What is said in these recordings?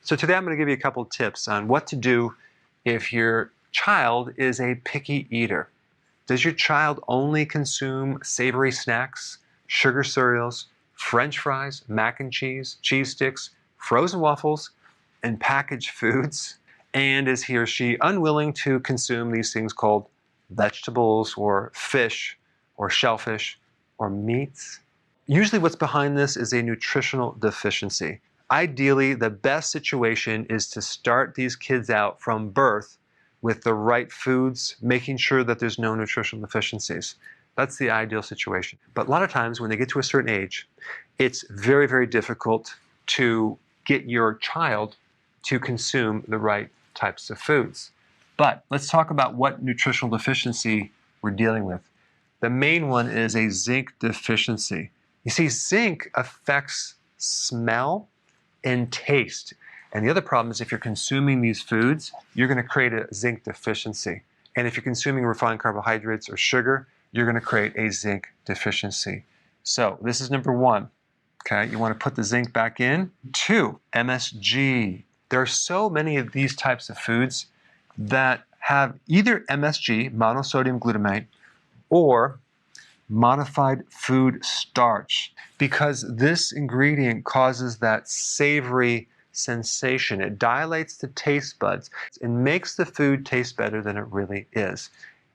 So today I'm going to give you a couple tips on what to do if your child is a picky eater. Does your child only consume savory snacks, sugar cereals, French fries, mac and cheese sticks, frozen waffles, and packaged foods? And is he or she unwilling to consume these things called vegetables or fish or shellfish or meats? Usually what's behind this is a nutritional deficiency. Ideally, the best situation is to start these kids out from birth with the right foods, making sure that there's no nutritional deficiencies. That's the ideal situation. But a lot of times when they get to a certain age, it's very, very difficult to get your child to consume the right types of foods. But let's talk about what nutritional deficiency we're dealing with. The main one is a zinc deficiency. You see, zinc affects smell and taste. And the other problem is if you're consuming these foods, you're going to create a zinc deficiency. And if you're consuming refined carbohydrates or sugar, you're going to create a zinc deficiency. So this is number one. Okay, you want to put the zinc back in. 2, MSG. There are so many of these types of foods that have either MSG, monosodium glutamate, or modified food starch, because this ingredient causes that savory sensation. It dilates the taste buds and makes the food taste better than it really is.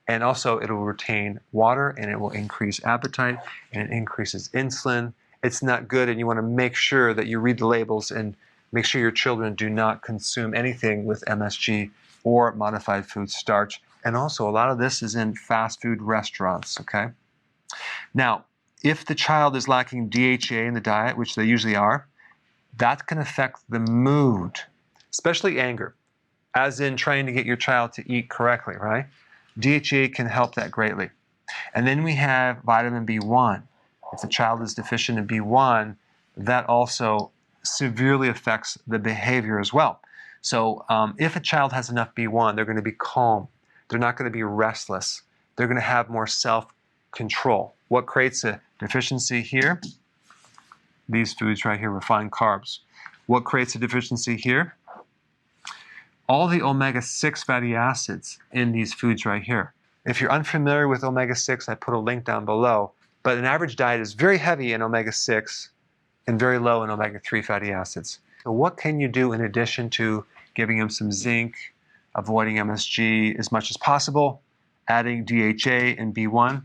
And also it will retain water and it will increase appetite and it increases insulin. It's not good, and you want to make sure that you read the labels and make sure your children do not consume anything with MSG or modified food starch. And also a lot of this is in fast food restaurants, okay? Now, if the child is lacking DHA in the diet, which they usually are, that can affect the mood, especially anger, as in trying to get your child to eat correctly, right? DHA can help that greatly. And then we have vitamin B1. If the child is deficient in B1, that also severely affects the behavior as well. So if a child has enough B1, they're going to be calm. They're not going to be restless. They're going to have more self-control. What creates a deficiency here? These foods right here, refined carbs. What creates a deficiency here? All the omega-6 fatty acids in these foods right here. If you're unfamiliar with omega-6, I put a link down below. But an average diet is very heavy in omega-6 and very low in omega-3 fatty acids. So what can you do in addition to giving them some zinc, avoiding MSG as much as possible, adding DHA and B1?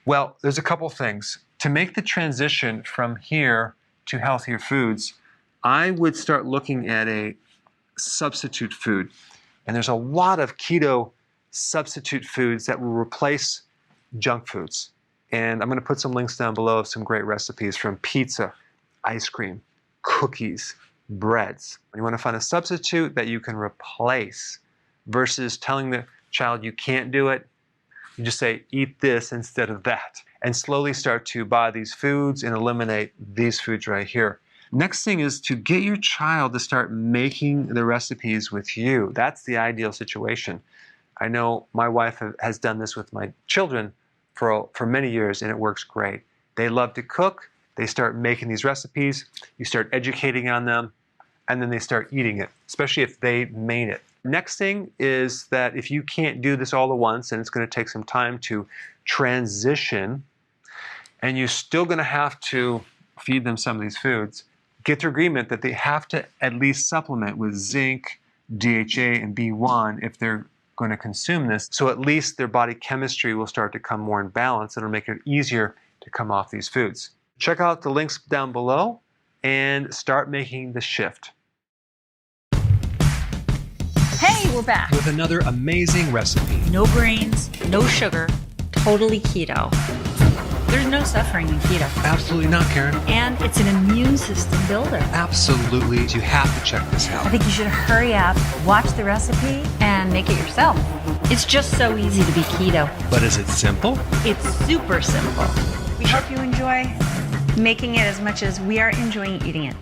Well, there's a couple things. To make the transition from here to healthier foods, I would start looking at a substitute food. And there's a lot of keto substitute foods that will replace junk foods. And I'm going to put some links down below of some great recipes from pizza, ice cream, cookies, breads. You want to find a substitute that you can replace versus telling the child you can't do it. You just say, eat this instead of that. And slowly start to buy these foods and eliminate these foods right here. Next thing is to get your child to start making the recipes with you. That's the ideal situation. I know my wife has done this with my children for many years, and it works great. They love to cook. They start making these recipes. You start educating on them, and then they start eating it, especially if they made it. Next thing is that if you can't do this all at once, and it's going to take some time to transition, and you're still going to have to feed them some of these foods, get to agreement that they have to at least supplement with zinc, DHA, and B1 if they're going to consume this. So at least their body chemistry will start to come more in balance. It'll make it easier to come off these foods. Check out the links down below and start making the shift. Hey, we're back With another amazing recipe. no grains, no sugar, totally keto. There's no suffering in keto. Absolutely not, Karen. And it's an immune system builder. Absolutely. You have to check this I out. think you should hurry up, watch the recipe, and make it yourself. It's just so easy to be keto. But is it simple? It's super simple. We hope you enjoy making it as much as we are enjoying eating it.